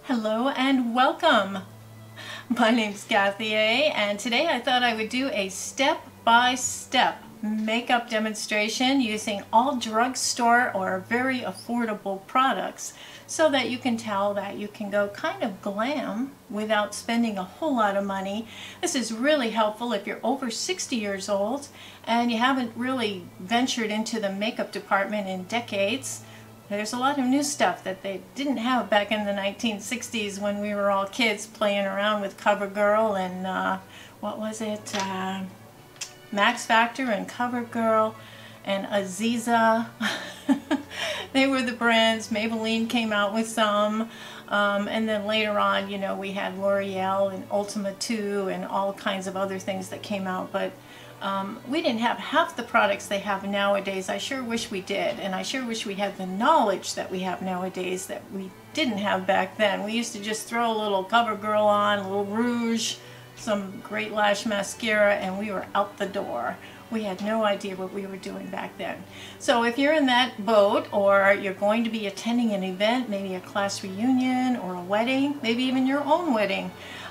Hello and welcome. My name's Kathy A, and today I thought I would do a step-by-step makeup demonstration using all drugstore or very affordable products so that you can tell that you can go kind of glam without spending a whole lot of money. This is really helpful if you're over 60 years old and you haven't really ventured into the makeup department in decades. There's a lot of new stuff that they didn't have back in the 1960s when we were all kids playing around with CoverGirl and what was it? Max Factor and CoverGirl and Aziza. They were the brands. Maybelline came out with some. And then later on, you know, we had L'Oreal and Ultima 2 and all kinds of other things that came out. But we didn't have half the products they have nowadays. I sure wish we did, and I sure wish we had the knowledge that we have nowadays that we didn't have back then. We used to just throw a little CoverGirl on, a little rouge, some great lash mascara, and we were out the door. We had no idea what we were doing back then. So if you're in that boat, or you're going to be attending an event, maybe a class reunion or a wedding, maybe even your own wedding,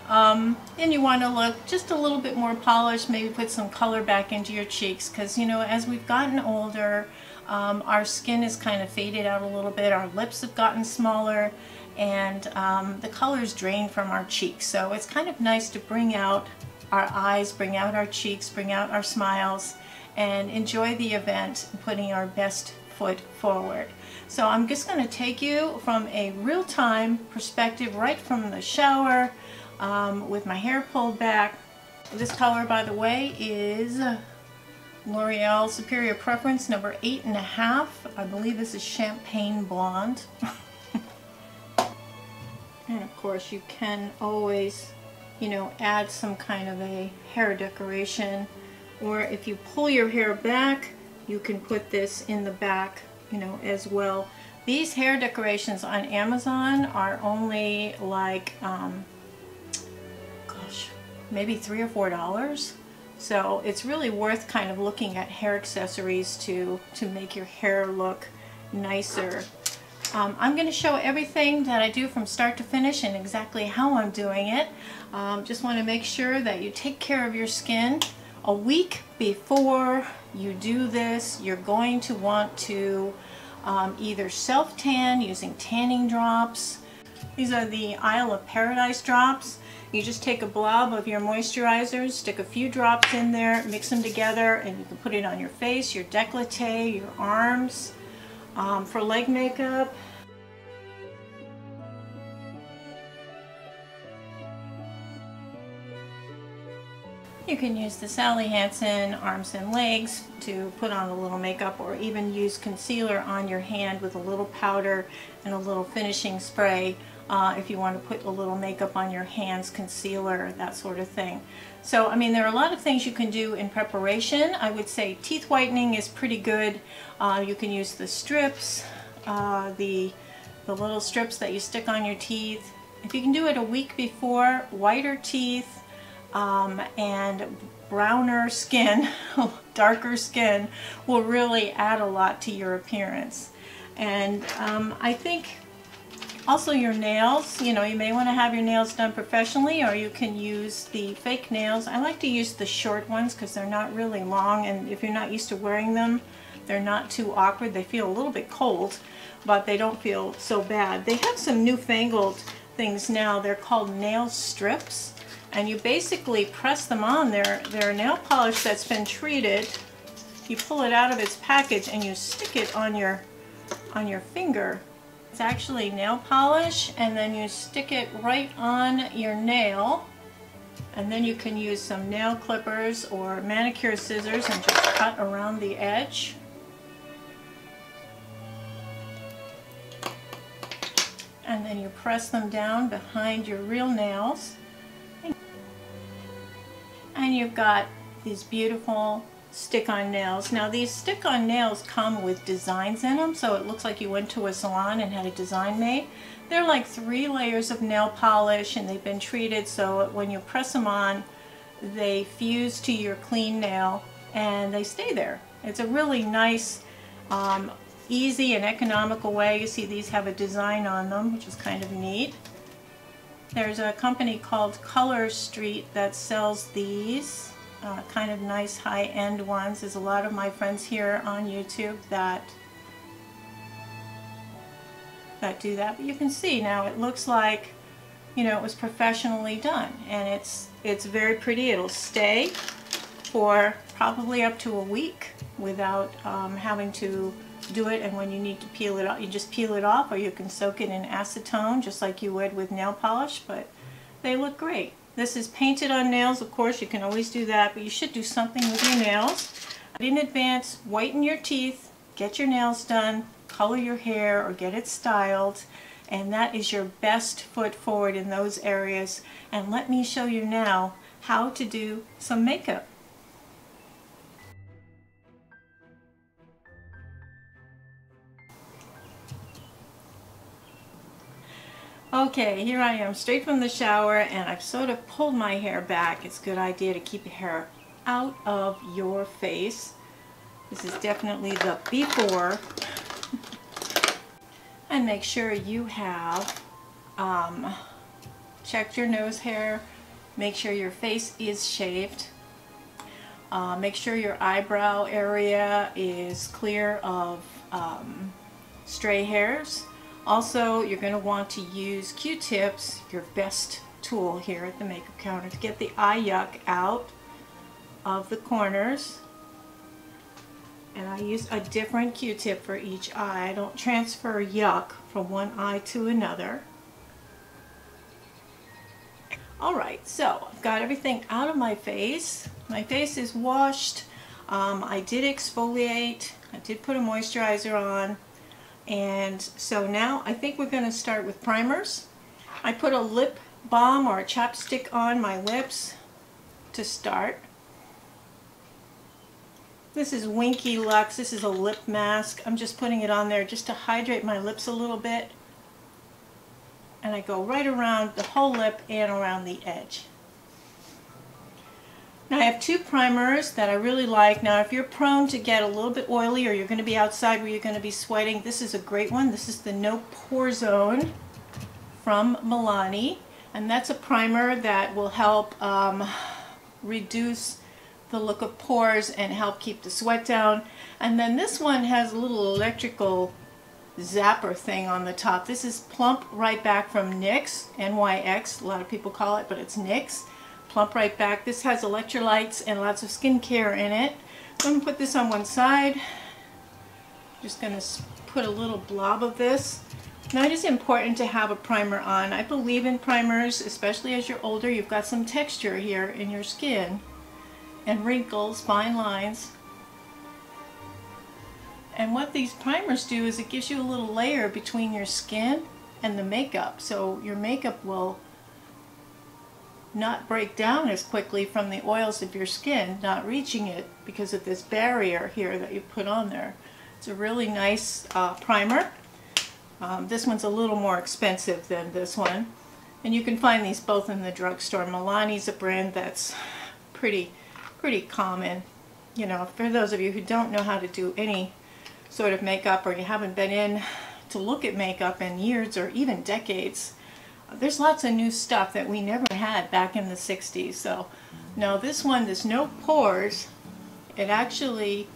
and you want to look just a little bit more polished, maybe put some color back into your cheeks, because you know, as we've gotten older, our skin is kind of faded out a little bit, our lips have gotten smaller, and the colors drain from our cheeks. So it's kind of nice to bring out our eyes, bring out our cheeks, bring out our smiles, and enjoy the event, putting our best foot forward. So I'm just going to take you from a real-time perspective, right from the shower, with my hair pulled back. This color, by the way, is L'Oreal Superior Preference number 8.5. I believe this is Champagne Blonde. And of course you can always, you know, add some kind of a hair decoration, or if you pull your hair back, you can put this in the back, you know, as well. These hair decorations on Amazon are only like maybe $3 or $4. So it's really worth kind of looking at hair accessories to make your hair look nicer. I'm going to show everything that I do from start to finish and exactly how I'm doing it. Just want to make sure that you take care of your skin. A week before you do this, you're going to want to either self-tan using tanning drops. These are the Isle of Paradise drops. You just take a blob of your moisturizers, stick a few drops in there, mix them together, and you can put it on your face, your décolleté, your arms. For leg makeup, you can use the Sally Hansen arms and legs to put on a little makeup, or even use concealer on your hand with a little powder and a little finishing spray if you want to put a little makeup on your hands, concealer, that sort of thing. So, I mean, there are a lot of things you can do in preparation. I would say teeth whitening is pretty good. You can use the strips, the little strips that you stick on your teeth. If you can do it a week before, whiter teeth, and browner skin, darker skin, will really add a lot to your appearance. And I think also your nails, you know, you may want to have your nails done professionally, or you can use the fake nails. I like to use the short ones because they're not really long, and if you're not used to wearing them, they're not too awkward. They feel a little bit cold, but they don't feel so bad. They have some newfangled things now. They're called nail strips, and you basically press them on. They're nail polish that's been treated. You pull it out of its package and you stick it on your finger. It's actually nail polish, and then you stick it right on your nail, and then you can use some nail clippers or manicure scissors and just cut around the edge. And then you press them down behind your real nails, and you've got these beautiful stick-on nails. Now these stick-on nails come with designs in them, so it looks like you went to a salon and had a design made. They're like 3 layers of nail polish, and they've been treated so when you press them on, they fuse to your clean nail and they stay there. It's a really nice, easy and economical way. You see these have a design on them, which is kind of neat. There's a company called Color Street that sells these kind of nice high-end ones. There's a lot of my friends here on YouTube that do that. But you can see now it looks like, you know, it was professionally done, and it's very pretty. It'll stay for probably up to a week without having to do it, and when you need to peel it off, you just peel it off, or you can soak it in acetone just like you would with nail polish, but they look great. This is painted on nails, of course, you can always do that, but you should do something with your nails. In advance, whiten your teeth, get your nails done, color your hair, or get it styled, and that is your best foot forward in those areas. And let me show you now how to do some makeup. Okay, here I am straight from the shower, and I've sort of pulled my hair back. It's a good idea to keep your hair out of your face. This is definitely the before. And make sure you have checked your nose hair. Make sure your face is shaved. Make sure your eyebrow area is clear of stray hairs. Also, you're going to want to use Q-tips, your best tool here at the makeup counter, to get the eye yuck out of the corners. And I use a different Q-tip for each eye. I don't transfer yuck from one eye to another. Alright, so I've got everything out of my face. My face is washed. I did exfoliate. I did put a moisturizer on. And so now I think we're going to start with primers. I put a lip balm or a chapstick on my lips to start. This is Winky Lux. This is a lip mask. I'm just putting it on there just to hydrate my lips a little bit. And I go right around the whole lip and around the edge. Now I have two primers that I really like. Now if you're prone to get a little bit oily, or you're going to be outside where you're going to be sweating, this is a great one. This is the No Pore Zone from Milani, and that's a primer that will help reduce the look of pores and help keep the sweat down. And then this one has a little electrical zapper thing on the top. This is Plump Right Back from NYX, NYX, a lot of people call it, but it's NYX. Plump Right Back. This has electrolytes and lots of skincare in it. I'm going to put this on one side. Just going to put a little blob of this. Now it is important to have a primer on. I believe in primers, especially as you're older. You've got some texture here in your skin, and wrinkles, fine lines. And what these primers do is it gives you a little layer between your skin and the makeup, so your makeup will not break down as quickly from the oils of your skin, not reaching it because of this barrier here that you put on there. It's a really nice primer. This one's a little more expensive than this one, and you can find these both in the drugstore. Milani's a brand that's pretty common. You know, for those of you who don't know how to do any sort of makeup, or you haven't been in to look at makeup in years or even decades, there's lots of new stuff that we never had back in the 60s. So now this one, there's no pores. It actually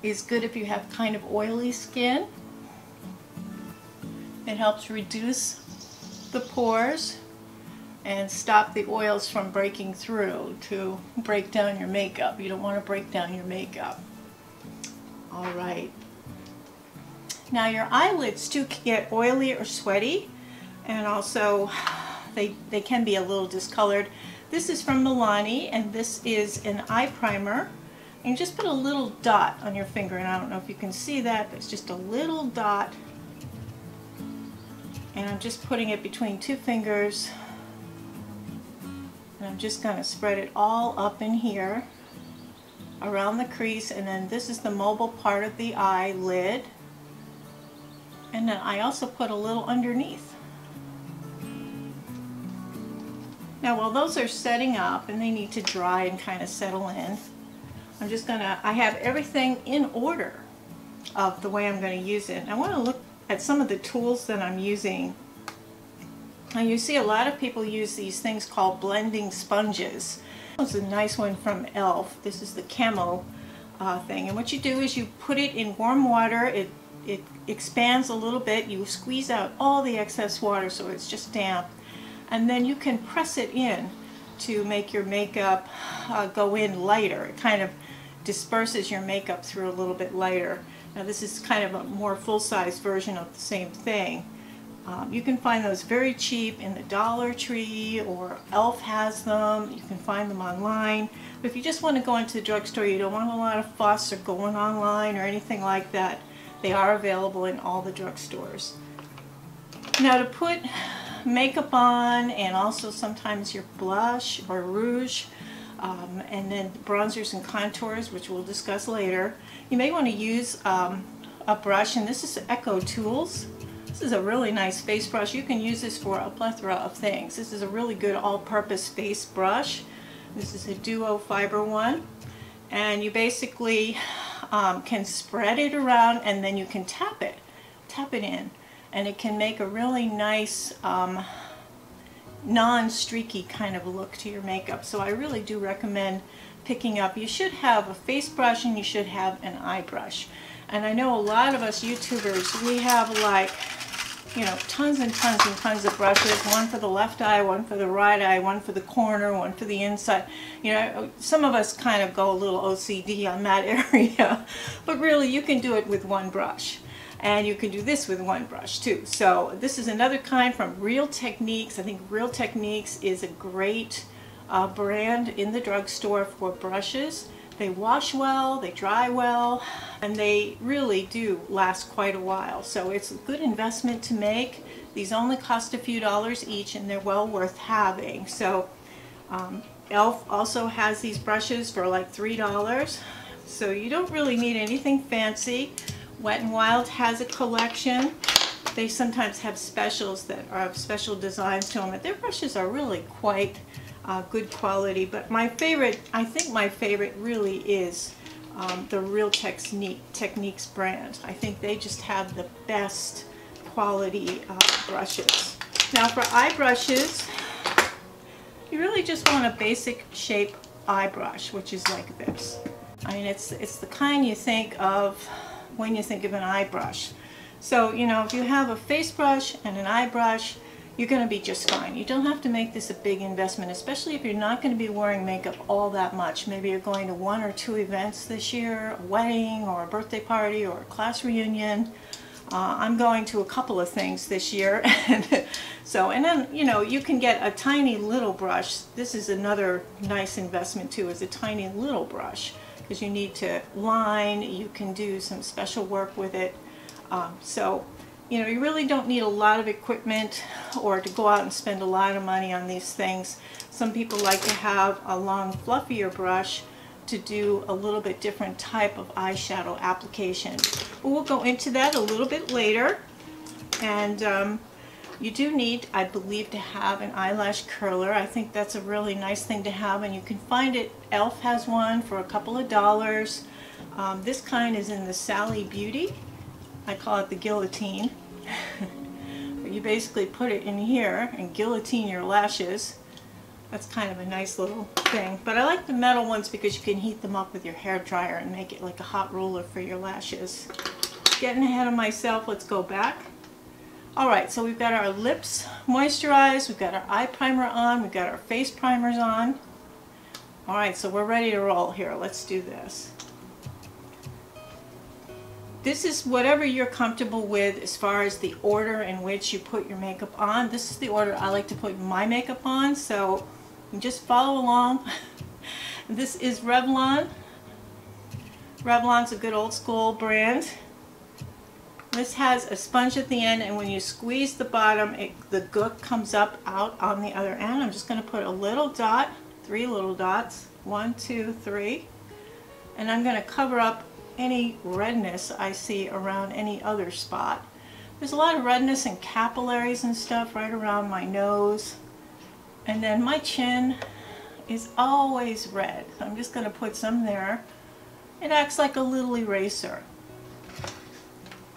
is good if you have kind of oily skin. It helps reduce the pores and stop the oils from breaking through to break down your makeup. You don't want to break down your makeup. All right. Now your eyelids too can get oily or sweaty, and also they can be a little discolored. This is from Milani, and this is an eye primer. And you just put a little dot on your finger, and I don't know if you can see that, but it's just a little dot. And I'm just putting it between two fingers. And I'm just going to spread it all up in here around the crease, and then this is the mobile part of the eyelid. And then I also put a little underneath. Now while those are setting up and they need to dry and kind of settle in, I'm just gonna, I have everything in order of the way I'm going to use it. And I want to look at some of the tools that I'm using Now you see a lot of people use these things called blending sponges. This is a nice one from e.l.f. This is the camo thing, and what you do is you put it in warm water. It expands a little bit. You squeeze out all the excess water so it's just damp, and then you can press it in to make your makeup go in lighter. It kind of disperses your makeup through a little bit lighter. Now this is kind of a more full-size version of the same thing. You can find those very cheap in the Dollar Tree, or e.l.f. has them. You can find them online. But if you just want to go into the drugstore, you don't want a lot of fuss or going online or anything like that, they are available in all the drugstores. Now to put makeup on, and also sometimes your blush or rouge, and then bronzers and contours, which we'll discuss later, you may want to use a brush, and this is Echo Tools. This is a really nice face brush. You can use this for a plethora of things. This is a really good all-purpose face brush. This is a duo fiber one, and you basically can spread it around, and then you can tap it in, and it can make a really nice non-streaky kind of look to your makeup. So I really do recommend picking up. You should have a face brush and you should have an eye brush. And I know a lot of us YouTubers, we have like, you know, tons and tons and tons of brushes, one for the left eye, one for the right eye, one for the corner, one for the inside. You know, some of us kind of go a little OCD on that area, but really you can do it with one brush. And you can do this with one brush too. So this is another kind from Real Techniques. I think Real Techniques is a great brand in the drugstore for brushes. They wash well, they dry well, and they really do last quite a while. So it's a good investment to make. These only cost a few dollars each, and they're well worth having. So e.l.f. also has these brushes for like $3. So you don't really need anything fancy. Wet n Wild has a collection. They sometimes have specials that are of special designs to them, but their brushes are really quite good quality. But my favorite, I think my favorite really is the Real Techniques brand. I think they just have the best quality brushes. Now for eye brushes, you really just want a basic shape eye brush, which is like this. I mean, it's the kind you think of when you think of an eye brush. So, you know, if you have a face brush and an eye brush, you're going to be just fine. You don't have to make this a big investment, especially if you're not going to be wearing makeup all that much. Maybe you're going to 1 or 2 events this year, a wedding or a birthday party or a class reunion. I'm going to a couple of things this year. And then, you know, you can get a tiny little brush. This is another nice investment too, is a tiny little brush, because you need to line, you can do some special work with it. So, you know, you really don't need a lot of equipment or to go out and spend a lot of money on these things. Some people like to have a long, fluffier brush to do a little bit different type of eyeshadow application. But we'll go into that a little bit later. And you do need, I believe, to have an eyelash curler. I think that's a really nice thing to have, and you can find it. e.l.f. has one for a couple of dollars. This kind is in the Sally Beauty. I call it the guillotine. But you basically put it in here and guillotine your lashes. That's kind of a nice little thing. But I like the metal ones because you can heat them up with your hair dryer and make it like a hot roller for your lashes. Getting ahead of myself, let's go back. Alright, so we've got our lips moisturized, we've got our eye primer on, we've got our face primers on. Alright, so we're ready to roll here. Let's do this. This is whatever you're comfortable with as far as the order in which you put your makeup on. This is the order I like to put my makeup on, so you just follow along. This is Revlon. Revlon's a good old school brand. This has a sponge at the end, and when you squeeze the bottom, the gook comes up out on the other end. I'm just going to put a little dot, 3 little dots, 1, 2, 3, and I'm going to cover up any redness I see around any other spot. There's a lot of redness and capillaries and stuff right around my nose, and then my chin is always red. So I'm just going to put some there. It acts like a little eraser.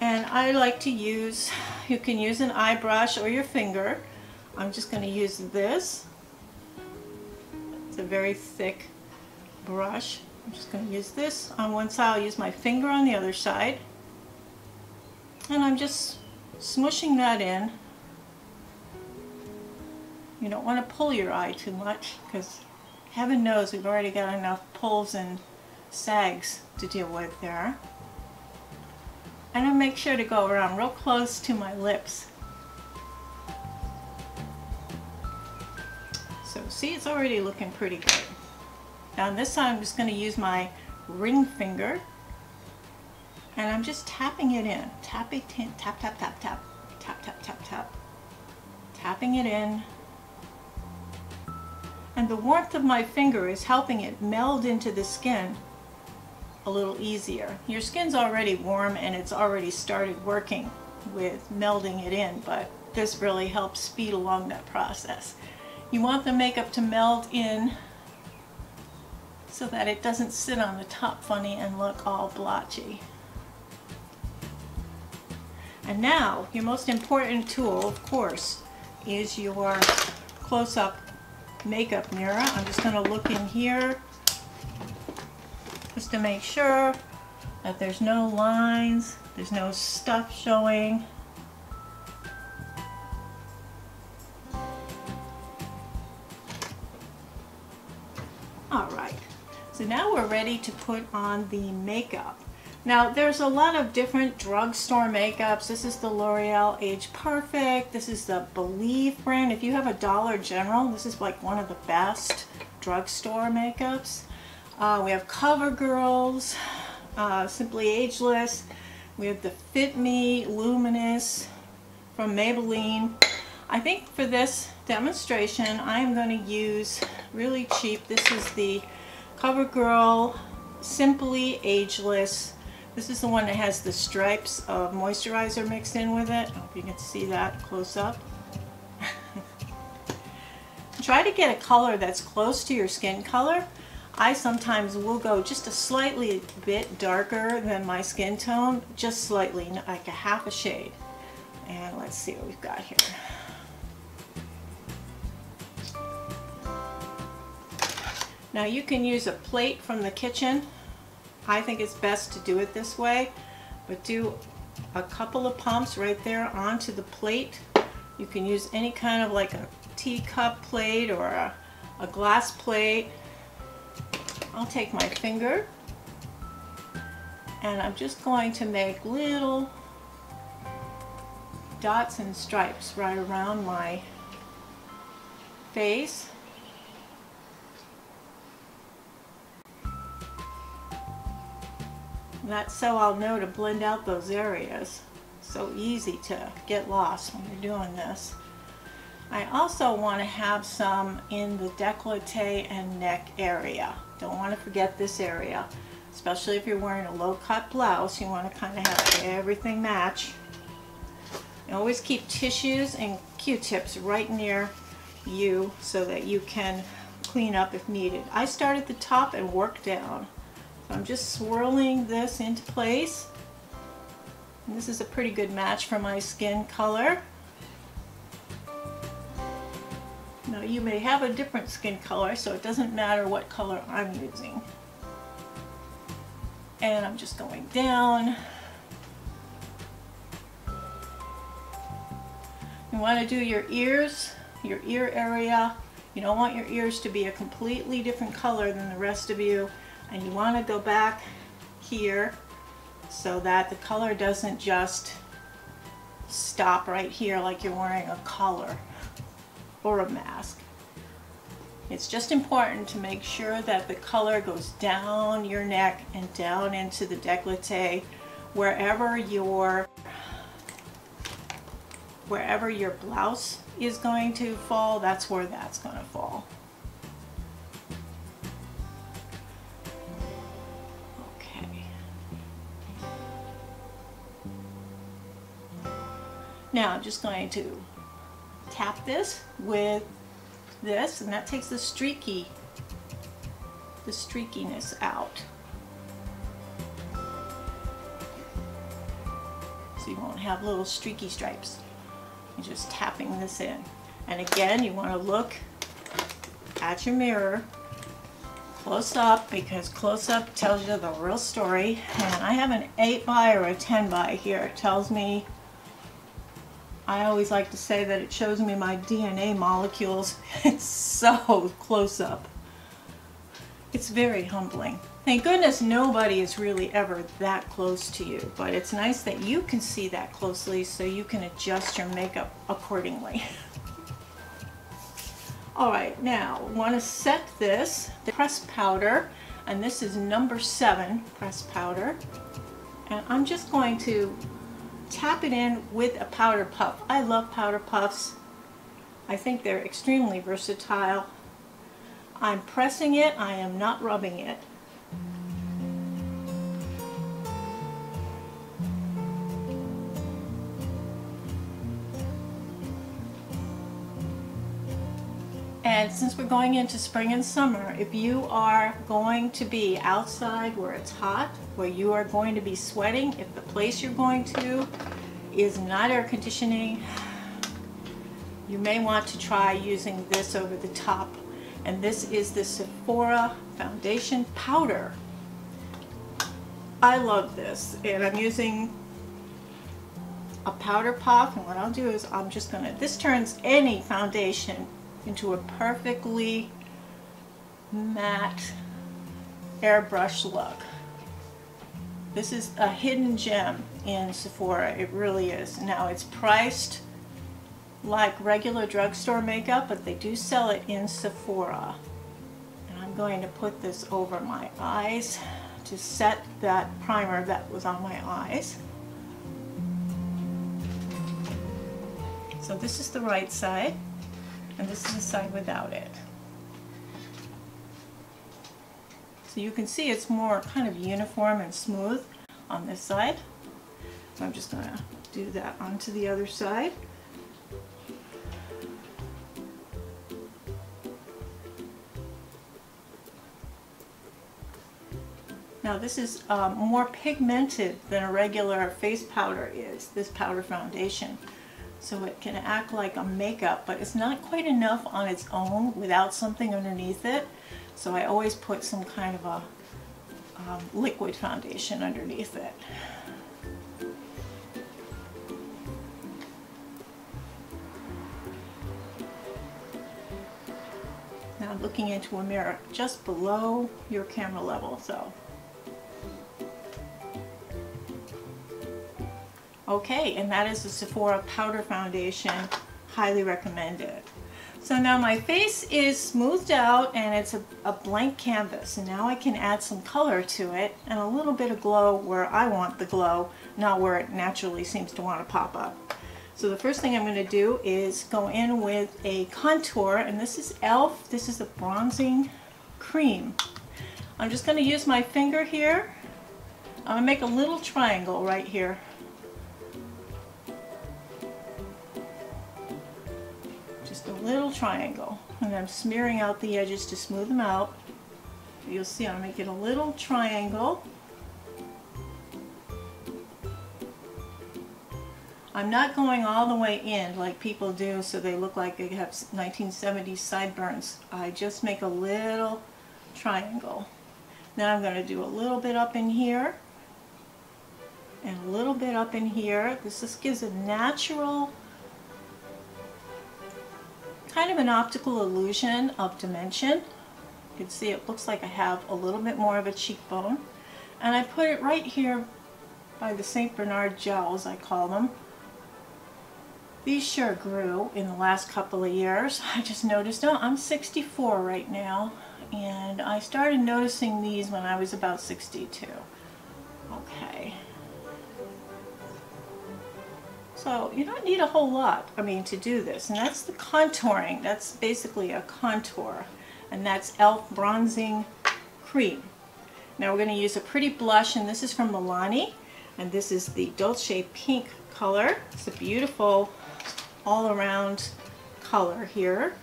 And I like to use, you can use an eye brush or your finger. I'm just going to use this. It's a very thick brush. I'm just going to use this on one side. I'll use my finger on the other side. And I'm just smushing that in. You don't want to pull your eye too much, because heaven knows we've already got enough pulls and sags to deal with there. And I make sure to go around real close to my lips. So see, it's already looking pretty good. Now this time I'm just going to use my ring finger, and I'm just tapping it in. Tap, tap, tap, tap, tap, tap, tap, tap, tap. Tapping it in. And the warmth of my finger is helping it meld into the skin a little easier. Your skin's already warm and it's already started working with melding it in, but this really helps speed along that process. You want the makeup to meld in so that it doesn't sit on the top funny and look all blotchy. And now, your most important tool, of course, is your close-up makeup mirror. I'm just going to look in here just to make sure that there's no lines, there's no stuff showing. Alright, so now we're ready to put on the makeup. Now there's a lot of different drugstore makeups. This is the L'Oreal Age Perfect. This is the Believe brand. If you have a Dollar General, this is like one of the best drugstore makeups. We have CoverGirl's, Simply Ageless. We have the Fit Me Luminous from Maybelline. I think for this demonstration I'm going to use really cheap. This is the CoverGirl Simply Ageless. This is the one that has the stripes of moisturizer mixed in with it. I hope you can see that close up. Try to get a color that's close to your skin color. I sometimes will go just a slightly bit darker than my skin tone, just slightly, like a half a shade. And let's see what we've got here. Now you can use a plate from the kitchen. I think it's best to do it this way, but do a couple of pumps right there onto the plate. You can use any kind of like a teacup plate or a glass plate. I'll take my finger and I'm just going to make little dots and stripes right around my face. That's so I'll know to blend out those areas. So easy to get lost when you're doing this. I also want to have some in the décolleté and neck area. Don't want to forget this area. Especially if you're wearing a low-cut blouse, you want to kind of have everything match. And always keep tissues and Q-tips right near you so that you can clean up if needed. I start at the top and work down. I'm just swirling this into place. And this is a pretty good match for my skin color. Now you may have a different skin color, so it doesn't matter what color I'm using. And I'm just going down. You want to do your ears, your ear area. You don't want your ears to be a completely different color than the rest of you. And you want to go back here so that the color doesn't just stop right here like you're wearing a collar or a mask. It's just important to make sure that the color goes down your neck and down into the décolleté. Wherever your blouse is going to fall, that's where that's going to fall. Now I'm just going to tap this with this, and that takes the streakiness out. So you won't have little streaky stripes. You're just tapping this in. And again, you want to look at your mirror close up, because close up tells you the real story. And I have an 8 by or a 10 by here. It tells me, I always like to say that it shows me my DNA molecules. It's so close up. It's very humbling. Thank goodness nobody is really ever that close to you, but it's nice that you can see that closely so you can adjust your makeup accordingly. Alright, now I want to set this, the pressed powder, and this is number 7 pressed powder, and I'm just going to tap it in with a powder puff. I love powder puffs. I think they're extremely versatile. I'm pressing it, I am not rubbing it. And since we're going into spring and summer, if you are going to be outside where it's hot, where you are going to be sweating, if the place you're going to is not air conditioning, you may want to try using this over the top. And this is the Sephora Foundation Powder. I love this, and I'm using a powder puff, and what I'll do is I'm just gonna, this turns any foundation into a perfectly matte airbrush look. This is a hidden gem in Sephora, it really is. Now it's priced like regular drugstore makeup, but they do sell it in Sephora. And I'm going to put this over my eyes to set that primer that was on my eyes. So this is the right side, and this is the side without it. So you can see it's more kind of uniform and smooth on this side. So I'm just going to do that onto the other side. Now this is more pigmented than a regular face powder is, this powder foundation. So it can act like a makeup, but it's not quite enough on its own without something underneath it. So I always put some kind of a liquid foundation underneath it. Now I'm looking into a mirror just below your camera level, so. Okay, and that is the Sephora Powder Foundation, highly recommended. So now my face is smoothed out and it's a blank canvas, and now I can add some color to it and a little bit of glow where I want the glow, not where it naturally seems to want to pop up. So the first thing I'm going to do is go in with a contour, and this is e.l.f. This is a bronzing cream. I'm just going to use my finger here. I'm going to make a little triangle right here. Little triangle, and I'm smearing out the edges to smooth them out. You'll see I'm making a little triangle. I'm not going all the way in like people do so they look like they have 1970s sideburns. I just make a little triangle. Now I'm going to do a little bit up in here and a little bit up in here. This just gives a natural kind of an optical illusion of dimension. You can see it looks like I have a little bit more of a cheekbone. And I put it right here by the St. Bernard gels, I call them. These sure grew in the last couple of years. I just noticed, oh, I'm 64 right now, and I started noticing these when I was about 62. Okay. So you don't need a whole lot, to do this, and that's the contouring. That's basically a contour, and that's e.l.f. Bronzing Cream. Now we're going to use a pretty blush, and this is from Milani, and this is the Dolce Pink color. It's a beautiful all-around color here,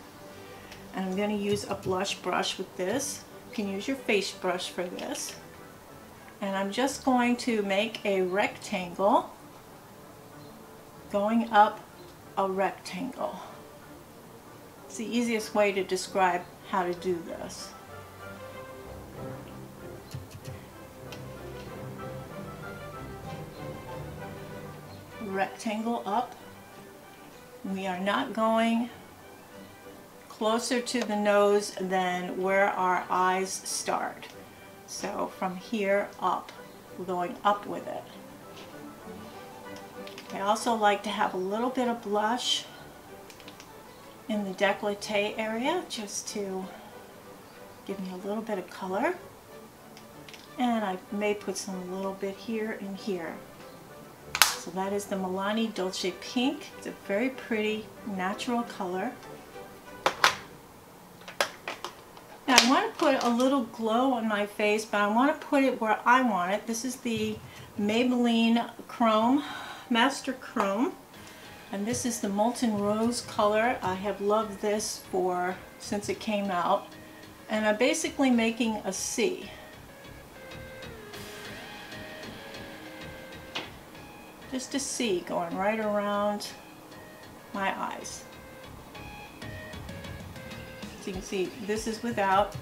and I'm going to use a blush brush with this. You can use your face brush for this, and I'm just going to make a rectangle going up a rectangle. It's the easiest way to describe how to do this. Rectangle up. We are not going closer to the nose than where our eyes start. So from here up, we're going up with it. I also like to have a little bit of blush in the décolleté area just to give me a little bit of color. And I may put some a little bit here and here. So that is the Milani Dolce Pink. It's a very pretty natural color. Now I want to put a little glow on my face, but I want to put it where I want it. This is the Maybelline Chrome, Master Chrome. And this is the Molten Rose color. I have loved this since it came out. And I'm basically making a C. Just a C going right around my eyes. So you can see this is without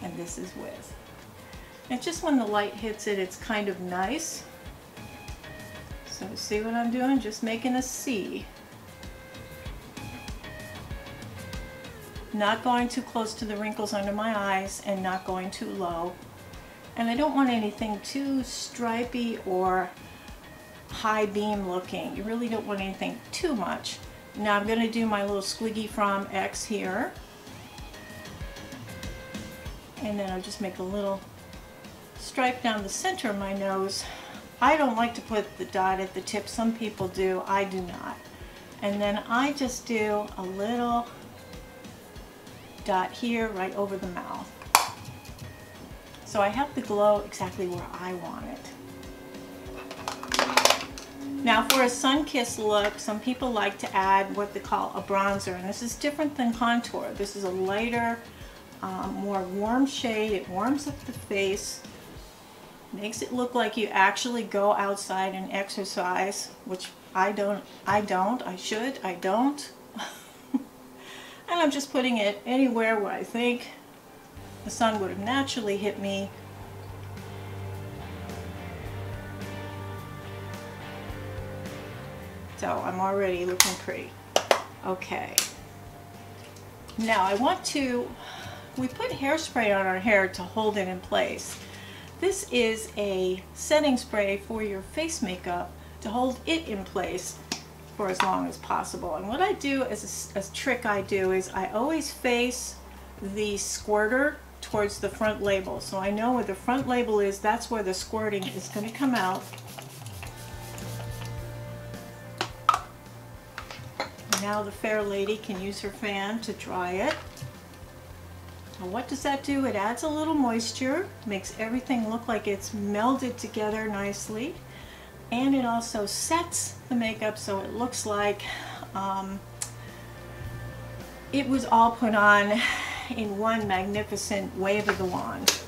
and this is with. And just when the light hits it, it's kind of nice. So see what I'm doing? Just making a C. Not going too close to the wrinkles under my eyes and not going too low. And I don't want anything too stripy or high beam looking. You really don't want anything too much. Now I'm going to do my little squiggy from X here. And then I'll just make a little stripe down the center of my nose. I don't like to put the dot at the tip. Some people do. I do not. And then I just do a little dot here right over the mouth. So I have the glow exactly where I want it. Now for a sun-kissed look, some people like to add what they call a bronzer, and this is different than contour. This is a lighter, more warm shade. It warms up the face, makes it look like you actually go outside and exercise, which I don't. I should, I don't. And I'm just putting it anywhere where I think the sun would have naturally hit me. So I'm already looking pretty. Okay. Now we put hairspray on our hair to hold it in place. This is a setting spray for your face makeup to hold it in place for as long as possible. And what I do as a trick I do is I always face the squirter towards the front label. So I know where the front label is, that's where the squirting is going to come out. Now the fair lady can use her fan to dry it. Now what does that do? It adds a little moisture, makes everything look like it's melded together nicely, and it also sets the makeup so it looks like it was all put on in one magnificent wave of the wand.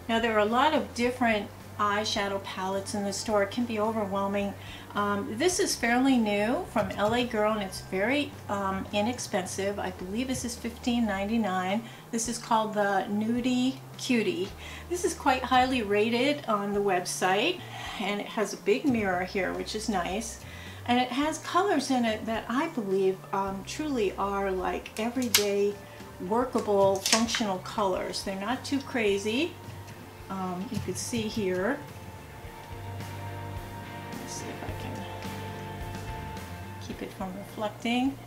Now there are a lot of different eyeshadow palettes in the store. It can be overwhelming. This is fairly new from LA Girl, and it's very inexpensive. I believe this is $15.99. This is called the Nudie Cutie. This is quite highly rated on the website, and it has a big mirror here, which is nice. And it has colors in it that I believe truly are like everyday workable functional colors. They're not too crazy. You can see here. Let's see if I can keep it from reflecting.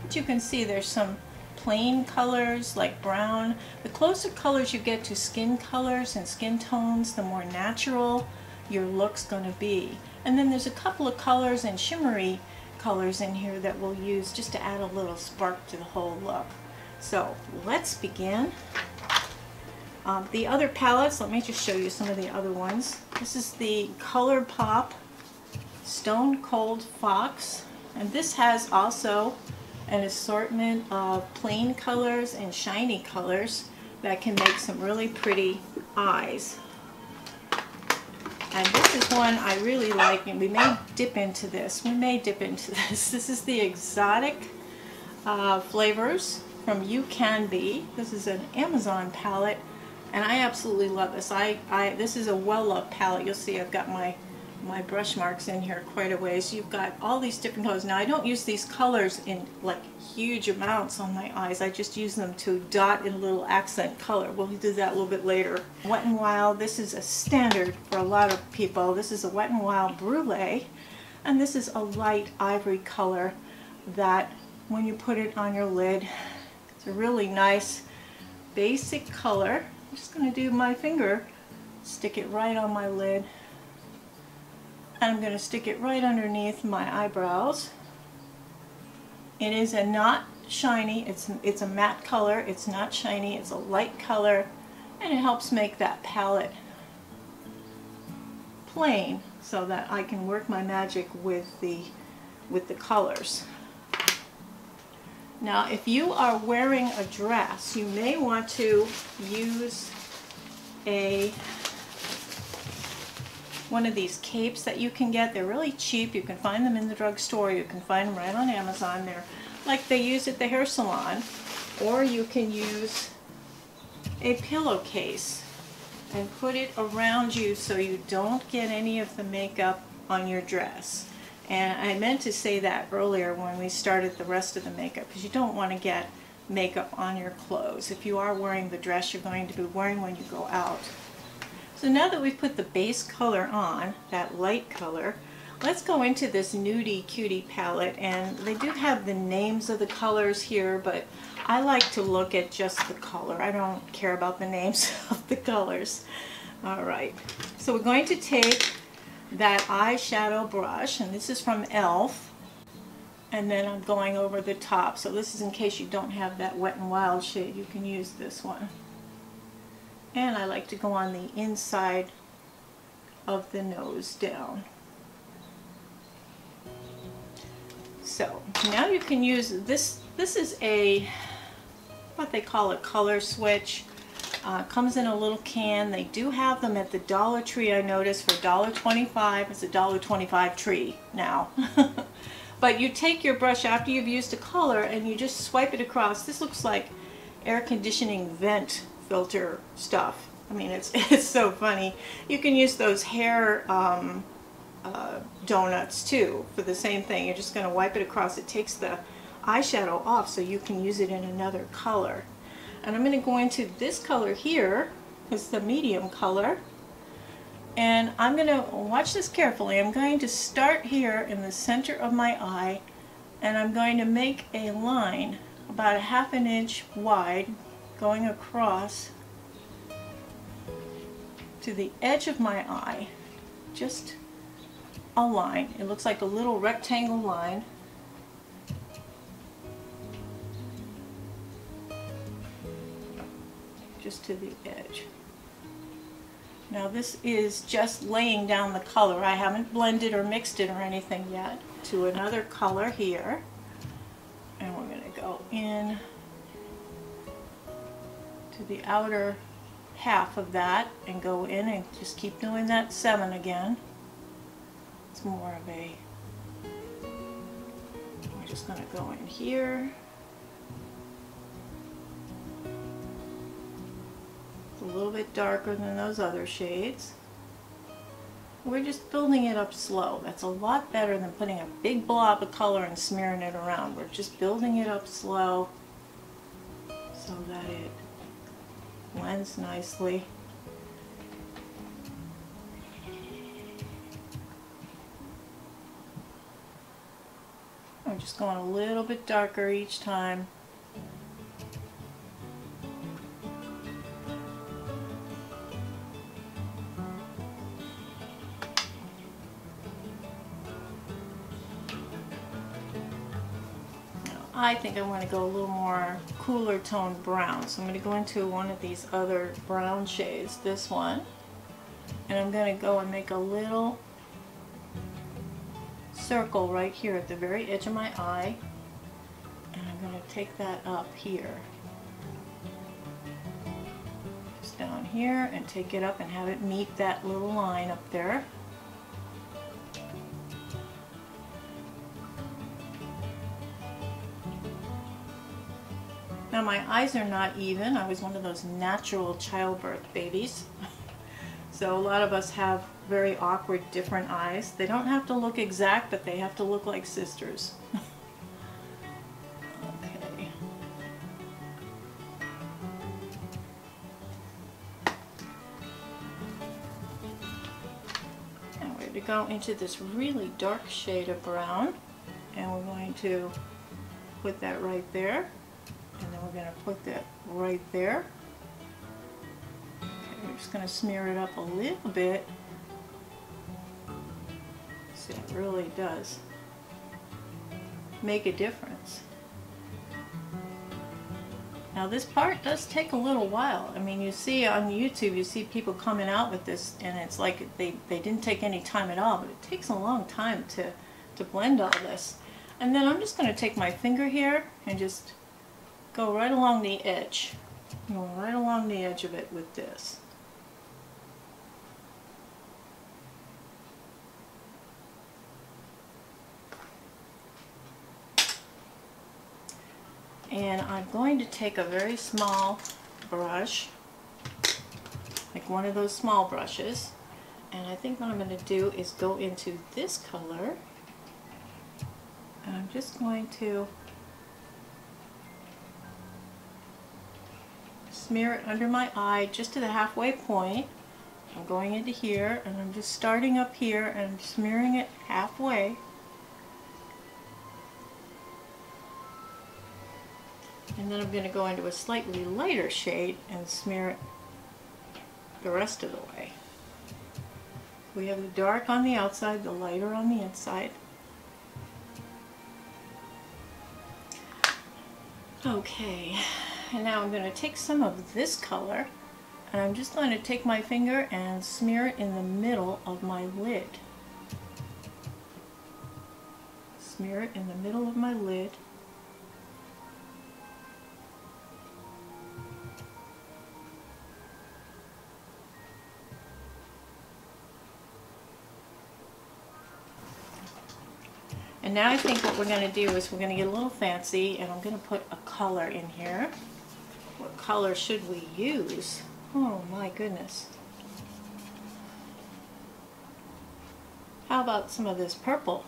But you can see there's some plain colors like brown. The closer colors you get to skin colors and skin tones, the more natural your look's going to be. And then there's a couple of colors and shimmery colors in here that we'll use just to add a little spark to the whole look. So let's begin. The other palettes, let me just show you some of the other ones. This is the ColourPop Stone Cold Fox, and this has also an assortment of plain colors and shiny colors that can make some really pretty eyes. And this is one I really like, and we may dip into this. This is the Exotic flavors from You Can Be. This is an Amazon palette, and I absolutely love this. This is a well-loved palette. You'll see I've got my brush marks in here quite a ways. You've got all these different colors. Now I don't use these colors in like huge amounts on my eyes. I just use them to dot in a little accent color. We'll do that a little bit later. Wet n Wild, this is a standard for a lot of people. This is a Wet n Wild Brulee, and this is a light ivory color that when you put it on your lid, it's a really nice basic color. I'm just going to do my finger, stick it right on my lid, and I'm going to stick it right underneath my eyebrows. It is a not shiny, it's a matte color, it's not shiny, it's a light color, and it helps make that palette plain so that I can work my magic with the colors. Now if you are wearing a dress, you may want to use one of these capes that you can get. They're really cheap. You can find them in the drugstore. You can find them right on Amazon. They're like they use at the hair salon. Or you can use a pillowcase and put it around you so you don't get any of the makeup on your dress. And I meant to say that earlier when we started the rest of the makeup, because you don't want to get makeup on your clothes if you are wearing the dress you're going to be wearing when you go out. So now that we've put the base color on, that light color, let's go into this Nudie Cutie palette. And they do have the names of the colors here, but I like to look at just the color. I don't care about the names of the colors. Alright, so we're going to take that eyeshadow brush, and this is from e.l.f., and then I'm going over the top. So this is in case you don't have that Wet n Wild shade, you can use this one. And I like to go on the inside of the nose down. So now you can use this. This is what they call a color switch. Comes in a little can. They do have them at the Dollar Tree, I noticed, for $1.25. It's a $1.25 tree now. But you take your brush after you've used a color and you just swipe it across. This looks like air conditioning vent filter stuff. I mean, it's so funny. You can use those hair donuts too for the same thing. You're just going to wipe it across. It takes the eyeshadow off so you can use it in another color. And I'm going to go into this color here. It's the medium color. And I'm going to watch this carefully. I'm going to start here in the center of my eye, and I'm going to make a line about 1/2 inch wide going across to the edge of my eye. Just a line. It looks like a little rectangle line. Just to the edge. Now this is just laying down the color. I haven't blended or mixed it or anything yet. To another color here. And we're going to go in to the outer half of that and go in and just keep doing that 7 again. It's more of a, we're just going to go in here. It's a little bit darker than those other shades. We're just building it up slow. That's a lot better than putting a big blob of color and smearing it around. We're just building it up slow so that it blends nicely. I'm just going a little bit darker each time. I think I want to go a little more cooler tone brown, so I'm going to go into one of these other brown shades, this one, and I'm going to go and make a little circle right here at the very edge of my eye, and I'm going to take that up here, just down here, and take it up and have it meet that little line up there. Now my eyes are not even. I was one of those natural childbirth babies. So a lot of us have very awkward, different eyes. They don't have to look exact, but they have to look like sisters. Okay. Now we're going to go into this really dark shade of brown, and we're going to put that right there, and then we're going to put that right there. I'm just going to smear it up a little bit. See, it really does make a difference. Now this part does take a little while. I mean, you see on YouTube, you see people coming out with this and it's like they didn't take any time at all, but it takes a long time to blend all this. And then I'm just going to take my finger here and just go right along the edge. Go right along the edge of it with this. And I'm going to take a very small brush, like one of those small brushes, and I think what I'm going to do is go into this color, and I'm just going to smear it under my eye just to the halfway point. I'm going into here, and I'm just starting up here and smearing it halfway. And then I'm going to go into a slightly lighter shade and smear it the rest of the way. We have the dark on the outside, the lighter on the inside. Okay, and now I'm going to take some of this color, and I'm just going to take my finger and smear it in the middle of my lid. Smear it in the middle of my lid. And now I think what we're going to do is we're going to get a little fancy, and I'm going to put a color in here. What color should we use? Oh my goodness. How about some of this purple?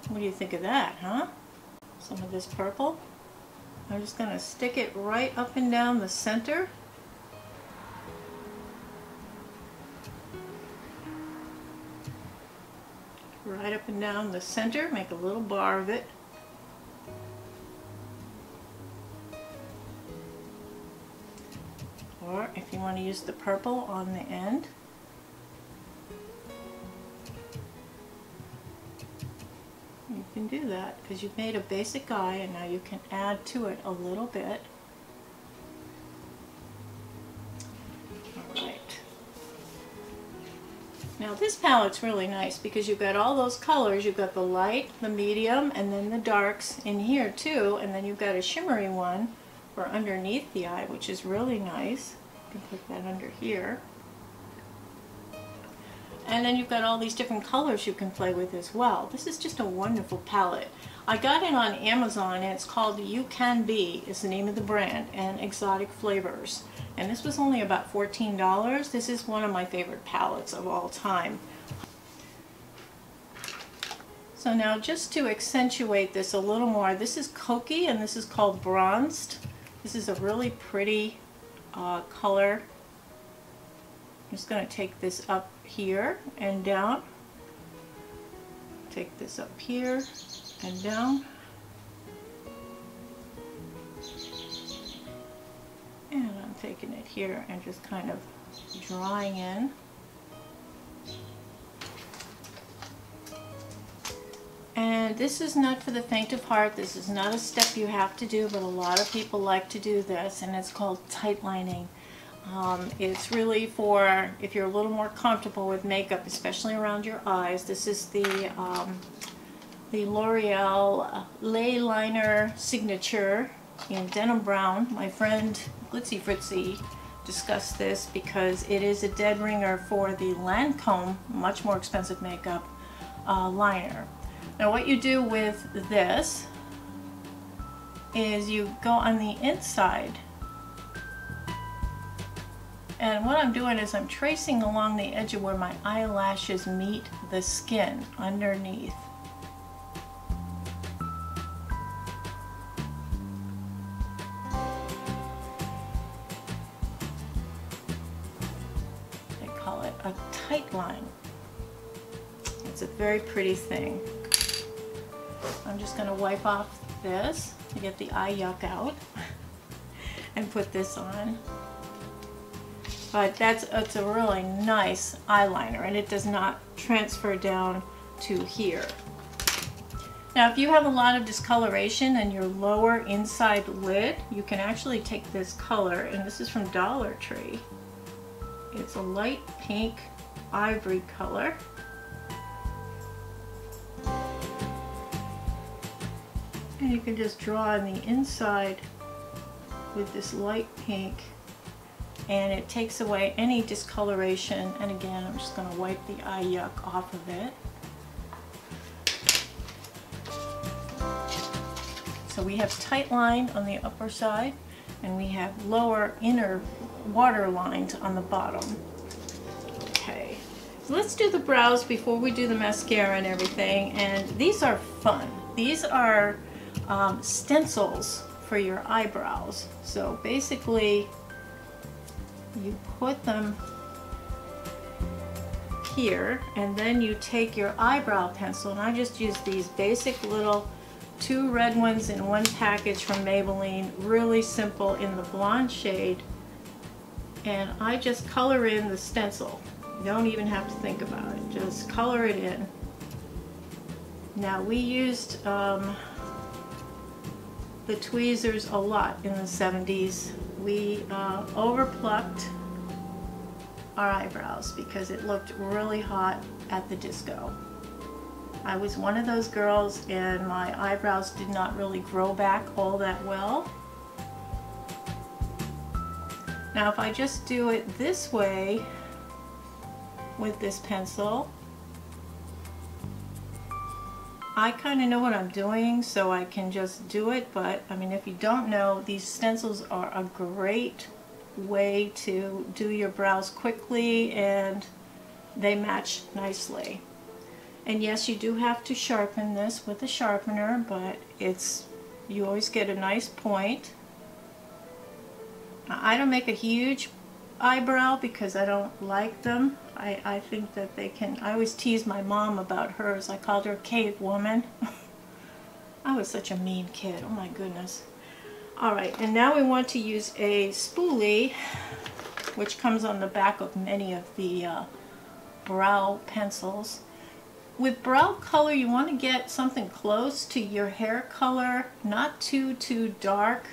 What do you think of that, huh? Some of this purple. I'm just going to stick it right up and down the center. Right up and down the center, make a little bar of it. Or if you want to use the purple on the end. You can do that because you've made a basic eye, and now you can add to it a little bit. Now this palette's really nice because you've got all those colors. You've got the light, the medium, and then the darks in here too, and then you've got a shimmery one for underneath the eye, which is really nice. You can put that under here. And then you've got all these different colors you can play with as well. This is just a wonderful palette. I got it on Amazon, and it's called You Can Be is the name of the brand, and Exotic Flavors. And this was only about $14. This is one of my favorite palettes of all time. So now just to accentuate this a little more, this is Cokie and this is called Bronzed. This is a really pretty color. I'm just going to take this up here and down. Take this up here and down. And I'm taking it here and just kind of drawing in. And this is not for the faint of heart. This is not a step you have to do, but a lot of people like to do this, and it's called tight lining. It's really for if you're a little more comfortable with makeup, especially around your eyes. This is the L'Oreal Lay Liner Signature in Denim Brown. My friend Glitzy Fritzy discussed this because it is a dead ringer for the Lancome, much more expensive makeup liner. Now what you do with this is you go on the inside. And what I'm doing is I'm tracing along the edge of where my eyelashes meet the skin underneath. They call it a tight line. It's a very pretty thing. I'm just going to wipe off this to get the eye yuck out and put this on. But it's a really nice eyeliner, and it does not transfer down to here. Now if you have a lot of discoloration in your lower inside lid, you can actually take this color, and this is from Dollar Tree. It's a light pink ivory color. And you can just draw on the inside with this light pink, and it takes away any discoloration. And again, I'm just going to wipe the eye yuck off of it. So we have tight line on the upper side, and we have lower inner water lines on the bottom. Okay, so let's do the brows before we do the mascara and everything. And these are fun. These are stencils for your eyebrows. So basically you put them here, and then you take your eyebrow pencil, and I just use these basic little 2 red ones in one package from Maybelline, really simple, in the blonde shade, and I just color in the stencil. You don't even have to think about it, just color it in. Now we used the tweezers a lot in the 70s. We overplucked our eyebrows because it looked really hot at the disco. I was one of those girls, and my eyebrows did not really grow back all that well. Now if I just do it this way with this pencil, I kind of know what I'm doing, so I can just do it. But I mean, if you don't know, these stencils are a great way to do your brows quickly, and they match nicely. And yes, you do have to sharpen this with a sharpener, but you always get a nice point. I don't make a huge eyebrow because I don't like them. I think that they can. I always tease my mom about hers. I called her cave woman. I was such a mean kid. Oh my goodness. Alright, and now we want to use a spoolie, which comes on the back of many of the brow pencils. With brow color, you want to get something close to your hair color, not too dark,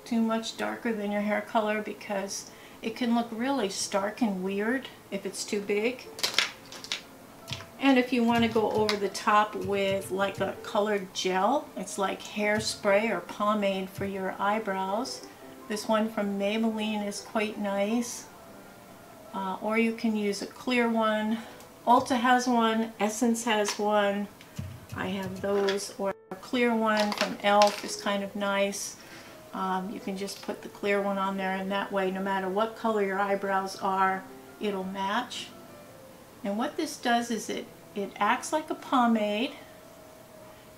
too much darker than your hair color, because it can look really stark and weird if it's too big. And if you want to go over the top with like a colored gel, it's like hairspray or pomade for your eyebrows. This one from Maybelline is quite nice. Or you can use a clear one. Ulta has one, Essence has one. I have those. Or a clear one from e.l.f. is kind of nice. You can just put the clear one on there, and that way no matter what color your eyebrows are, it'll match. And what this does is it acts like a pomade.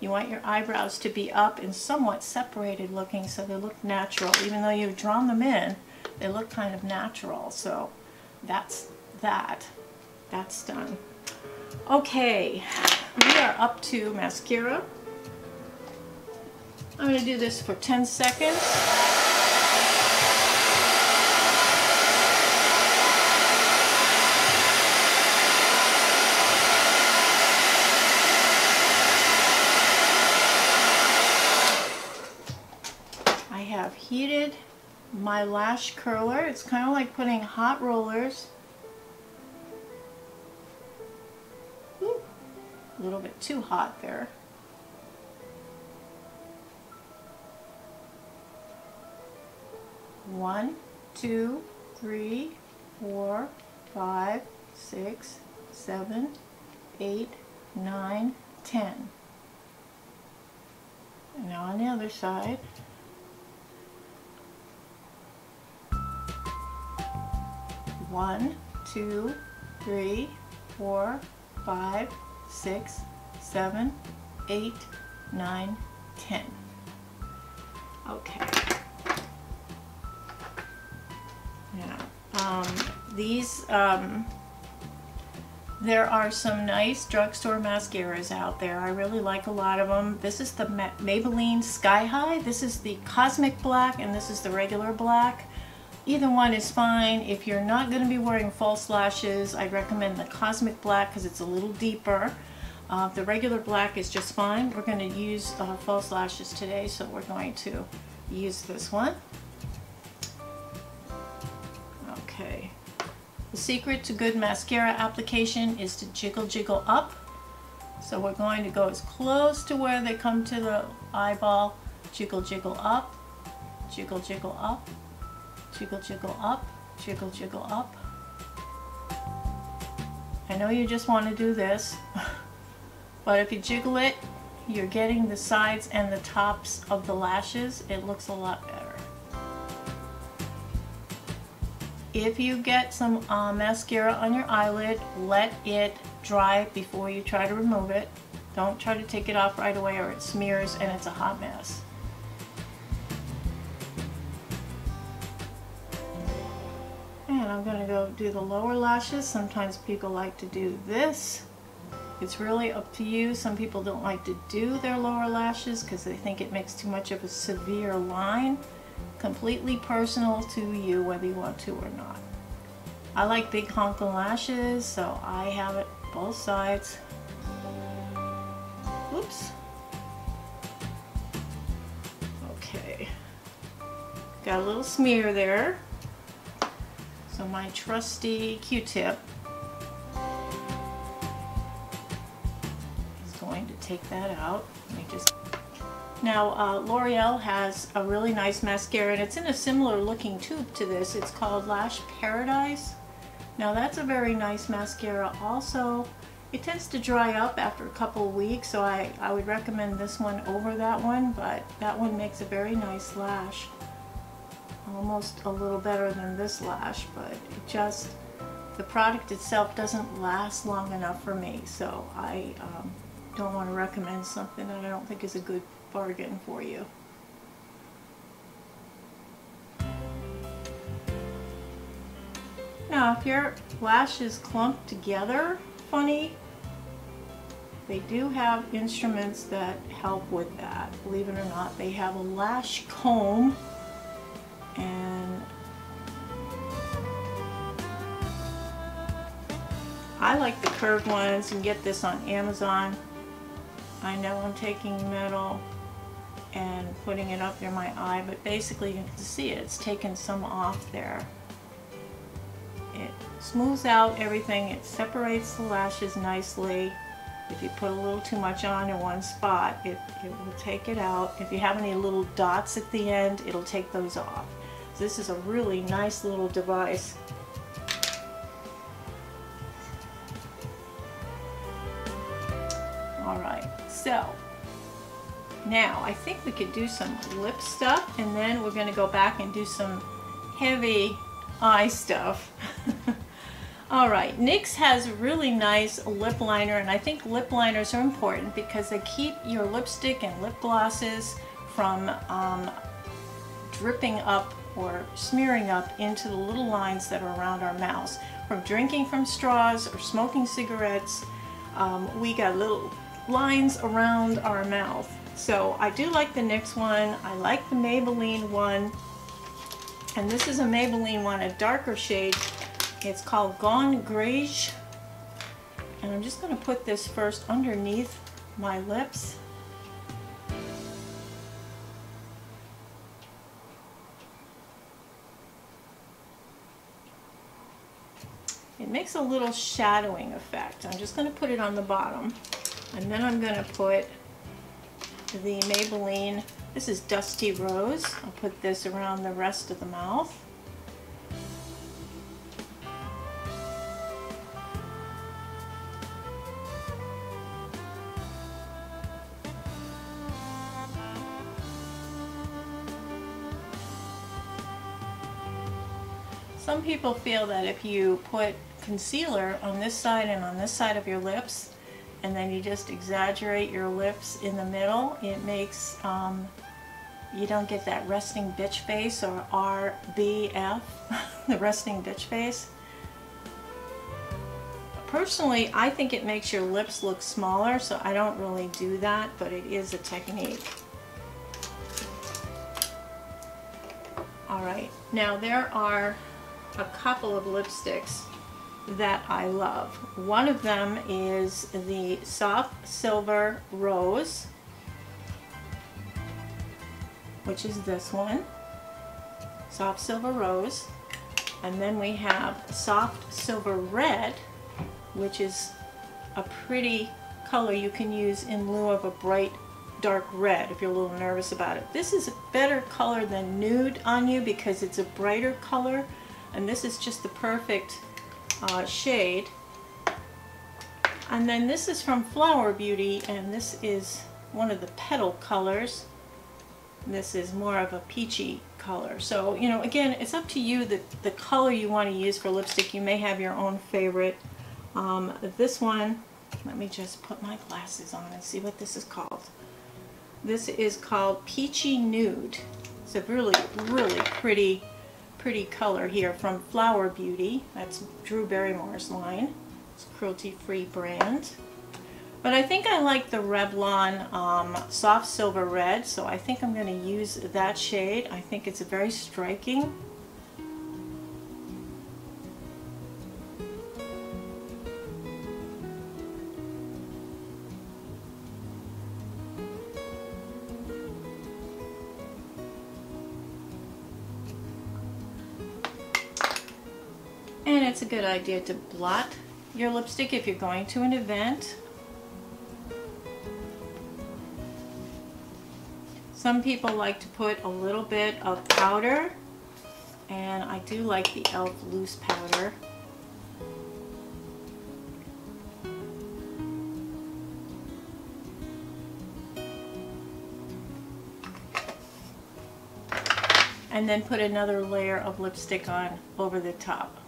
You want your eyebrows to be up and somewhat separated looking, so they look natural. Even though you've drawn them in, they look kind of natural. So that's that. That's done. Okay, we are up to mascara. I'm going to do this for 10 seconds. I have heated my lash curler. It's kind of like putting hot rollers. Ooh, a little bit too hot there. One, 2, 3, 4, 5, 6, 7, 8, 9, 10. And now on the other side. 1, 2, 3, 4, 5, 6, 7, 8, 9, 10. Okay. Now, there are some nice drugstore mascaras out there. I really like a lot of them. This is the Maybelline Sky High. This is the Cosmic Black, and this is the regular black. Either one is fine. If you're not going to be wearing false lashes, I recommend the Cosmic Black because it's a little deeper. The regular black is just fine. We're going to use false lashes today, so we're going to use this one. Okay. The secret to good mascara application is to jiggle up. So we're going to go as close to where they come to the eyeball. Jiggle up, jiggle up, jiggle up, jiggle up. I know you just want to do this, but if you jiggle it, you're getting the sides and the tops of the lashes. It looks a lot better. If you get some mascara on your eyelid, let it dry before you try to remove it. Don't try to take it off right away or it smears and it's a hot mess. And I'm going to go do the lower lashes. Sometimes people like to do this. It's really up to you. Some people don't like to do their lower lashes because they think it makes too much of a severe line. Completely personal to you whether you want to or not. I like big honking lashes, so I have it both sides. Oops. Okay. Got a little smear there. So my trusty Q-tip is going to take that out. Let me just... Now, L'Oreal has a really nice mascara, and it's in a similar looking tube to this. It's called Lash Paradise. Now, that's a very nice mascara also. It tends to dry up after a couple of weeks, so I would recommend this one over that one, but that one makes a very nice lash. Almost a little better than this lash, but it just, the product itself doesn't last long enough for me, so I don't want to recommend something that I don't think is a good bargain for you. Now, if your lashes clump together funny, they do have instruments that help with that. Believe it or not, they have a lash comb, and I like the curved ones. You can get this on Amazon. I know I'm taking metal and putting it up near my eye, but basically you can see it. It's taken some off there. It smooths out everything. It separates the lashes nicely. If you put a little too much on in one spot, it will take it out. If you have any little dots at the end, it'll take those off. So this is a really nice little device. Alright, so now I think we could do some lip stuff, and then we're going to go back and do some heavy eye stuff. Alright, NYX has a really nice lip liner, and I think lip liners are important because they keep your lipstick and lip glosses from dripping up or smearing up into the little lines that are around our mouths. From drinking from straws or smoking cigarettes, we got little lines around our mouth. So I do like the NYX one. I like the Maybelline one. And this is a Maybelline one, a darker shade. It's called Gone Greige. And I'm just going to put this first underneath my lips. It makes a little shadowing effect. I'm just going to put it on the bottom. And then I'm going to put the Maybelline, this is Dusty Rose. I'll put this around the rest of the mouth. Some people feel that if you put concealer on this side and on this side of your lips, and then you just exaggerate your lips in the middle, it makes, you don't get that resting bitch face, or RBF, the resting bitch face. Personally, I think it makes your lips look smaller, so I don't really do that, but it is a technique. Alright, now there are a couple of lipsticks that I love. One of them is the Soft Silver Rose, which is this one, Soft Silver Rose. And then we have Soft Silver Red, which is a pretty color you can use in lieu of a bright dark red if you're a little nervous about it. This is a better color than nude on you because it's a brighter color, and this is just the perfect shade. And then this is from Flower Beauty, and this is one of the petal colors. This is more of a peachy color. So, you know, again, it's up to you the color you want to use for lipstick. You may have your own favorite. This one, let me just put my glasses on and see what this is called. This is called Peachy Nude. It's a really, really pretty color here from Flower Beauty. That's Drew Barrymore's line. It's a cruelty-free brand. But I think I like the Revlon Soft Silver Red, so I think I'm going to use that shade. I think it's very striking. And it's a good idea to blot your lipstick if you're going to an event. Some people like to put a little bit of powder, and I do like the e.l.f. loose powder. And then put another layer of lipstick on over the top.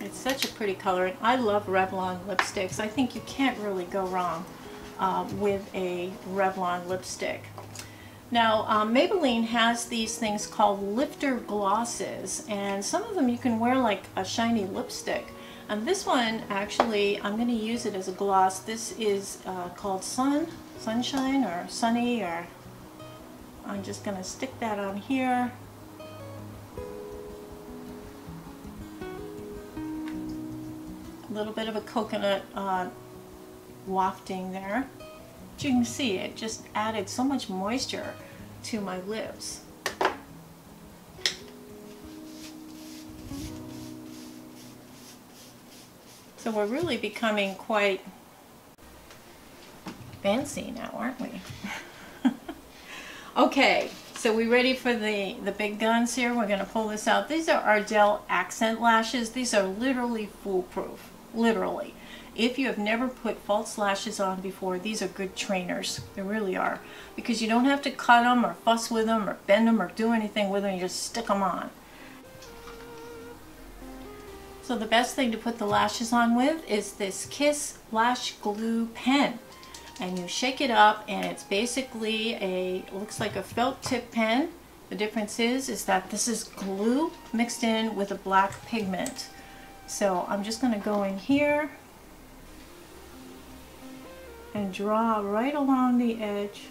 It's such a pretty color, and I love Revlon lipsticks. I think you can't really go wrong with a Revlon lipstick. Now, Maybelline has these things called lifter glosses, and some of them you can wear like a shiny lipstick. And this one, actually, I'm going to use it as a gloss. This is called Sunshine, or Sunny, or I'm just going to stick that on here. A little bit of a coconut wafting there. But you can see it just added so much moisture to my lips. So we're really becoming quite fancy now, aren't we? Okay, so we ready for the big guns here? We're going to pull this out. These are Ardell accent lashes. These are literally foolproof. Literally. If you have never put false lashes on before, these are good trainers. They really are. Because you don't have to cut them or fuss with them or bend them or do anything with them. You just stick them on. So the best thing to put the lashes on with is this Kiss Lash Glue pen. And you shake it up, and it's basically looks like a felt tip pen. The difference is that this is glue mixed in with a black pigment. So I'm just going to go in here and draw right along the edge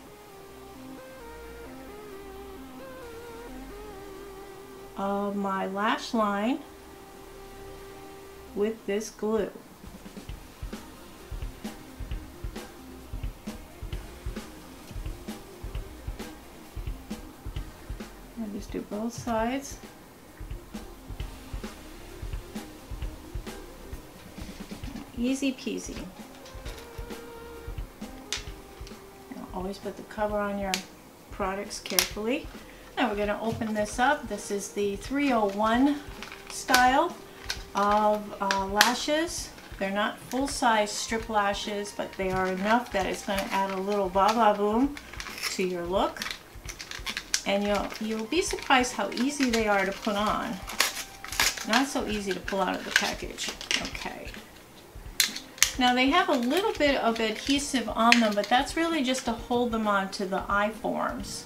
of my lash line with this glue. And just do both sides. Easy peasy. Always put the cover on your products carefully. Now we're going to open this up. This is the 301 style of lashes. They're not full-size strip lashes, but they are enough that it's going to add a little ba-ba-boom to your look. And you'll be surprised how easy they are to put on. Not so easy to pull out of the package. Okay. Now they have a little bit of adhesive on them, but that's really just to hold them on to the eye forms.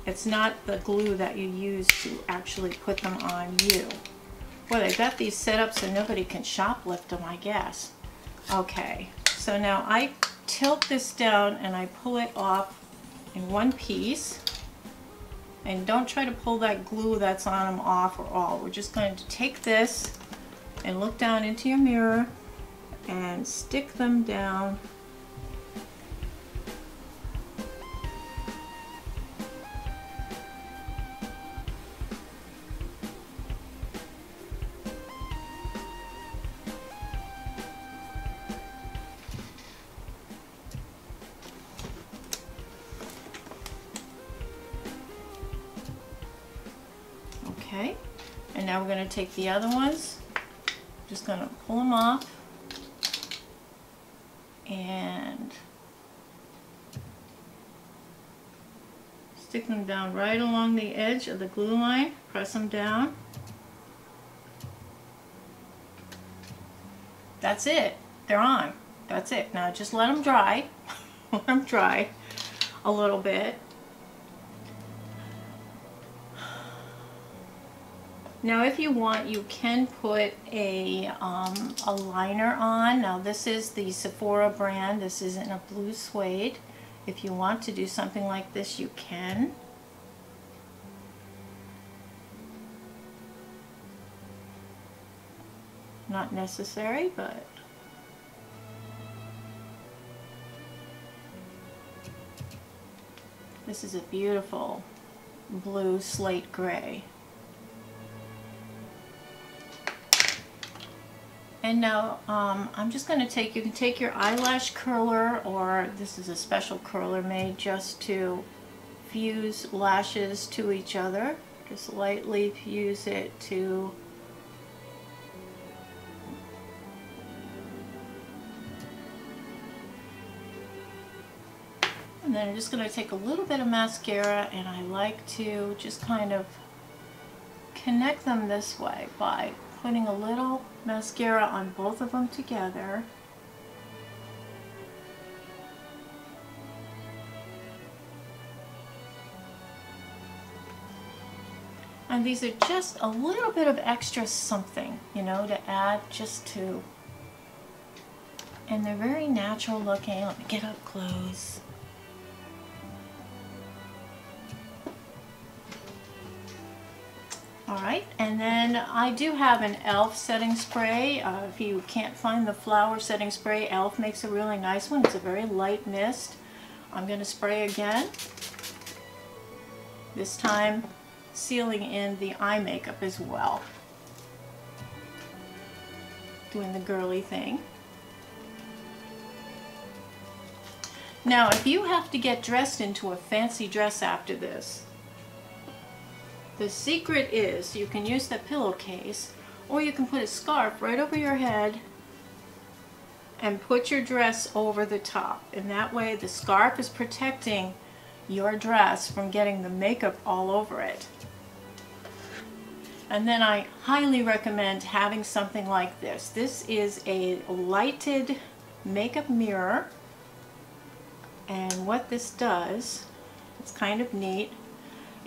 It's not the glue that you use to actually put them on you. Well, they've got these set up so nobody can shoplift them, I guess. Okay, so now I tilt this down and I pull it off in one piece. And don't try to pull that glue that's on them off or all. We're just going to take this and look down into your mirror and stick them down. Okay, and now we're going to take the other ones, just going to pull them off and stick them down right along the edge of the glue line, press them down. That's it, they're on, that's it. Now just let them dry, let them dry a little bit. Now if you want, you can put a liner on. Now this is the Sephora brand. This isn't a blue suede. If you want to do something like this, you can. Not necessary, but this is a beautiful blue slate gray. And now I'm just going to take, you can take your eyelash curler, or this is a special curler made just to fuse lashes to each other. Just lightly fuse it to and then I'm just going to take a little bit of mascara, and I like to just kind of connect them this way by putting a little mascara on both of them together. And these are just a little bit of extra something, you know, to add just to, and they're very natural looking. Let me get up close. Alright, and then I do have an e.l.f. setting spray. If you can't find the flower setting spray, e.l.f. makes a really nice one. It's a very light mist. I'm going to spray again. This time sealing in the eye makeup as well. Doing the girly thing. Now, if you have to get dressed into a fancy dress after this, the secret is you can use that pillowcase, or you can put a scarf right over your head and put your dress over the top. And that way the scarf is protecting your dress from getting the makeup all over it. And then I highly recommend having something like this. This is a lighted makeup mirror. And what this does, it's kind of neat.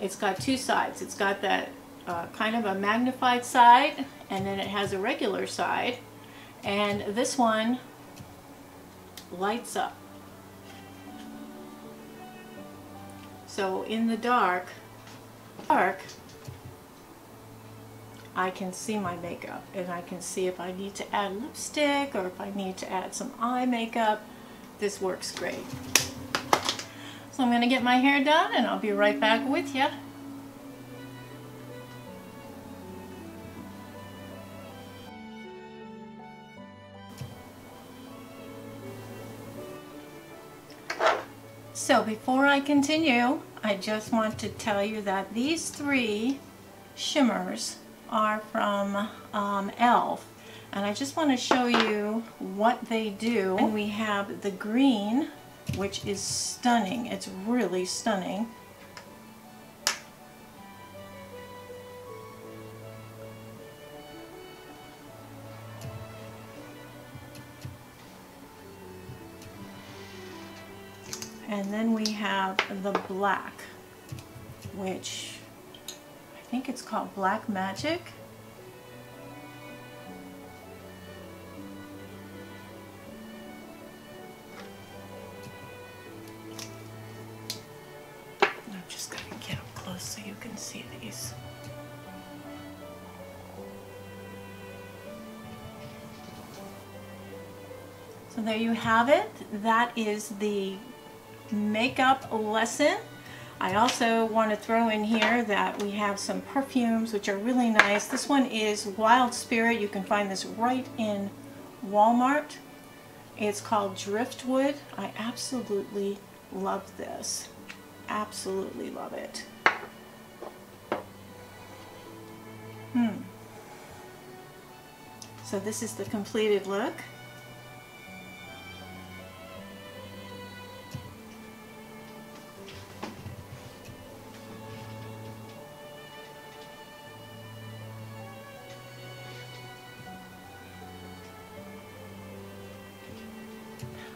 It's got two sides. It's got that kind of a magnified side, and then it has a regular side. And this one lights up. So in the dark, I can see my makeup, and I can see if I need to add lipstick or if I need to add some eye makeup. This works great. So I'm going to get my hair done, and I'll be right back with you. So before I continue, I just want to tell you that these three shimmers are from e.l.f. And I just want to show you what they do. And we have the green, which is stunning. It's really stunning. And then we have the black, which I think it's called Black Magic. I'm just going to get up close so you can see these. So there you have it. That is the makeup lesson. I also want to throw in here that we have some perfumes which are really nice. This one is Wild Spirit. You can find this right in Walmart. It's called Driftwood. I absolutely love this. Absolutely love it. So this is the completed look.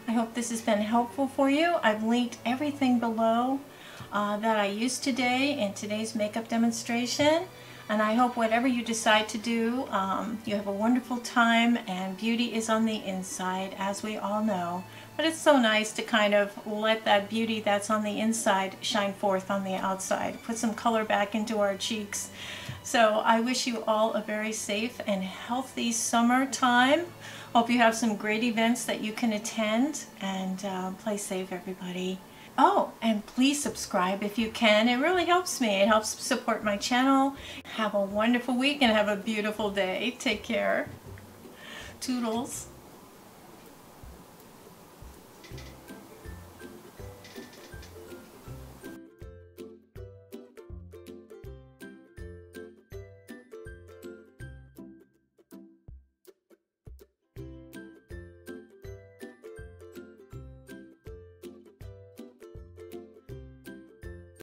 I hope this has been helpful for you. I've linked everything below that I used today in today's makeup demonstration. And I hope whatever you decide to do, you have a wonderful time, and beauty is on the inside, as we all know. But it's so nice to kind of let that beauty that's on the inside shine forth on the outside. Put some color back into our cheeks. So I wish you all a very safe and healthy summertime. Hope you have some great events that you can attend, and play safe, everybody. Oh, and please subscribe if you can. It really helps me. It helps support my channel. Have a wonderful week and have a beautiful day. Take care. Toodles.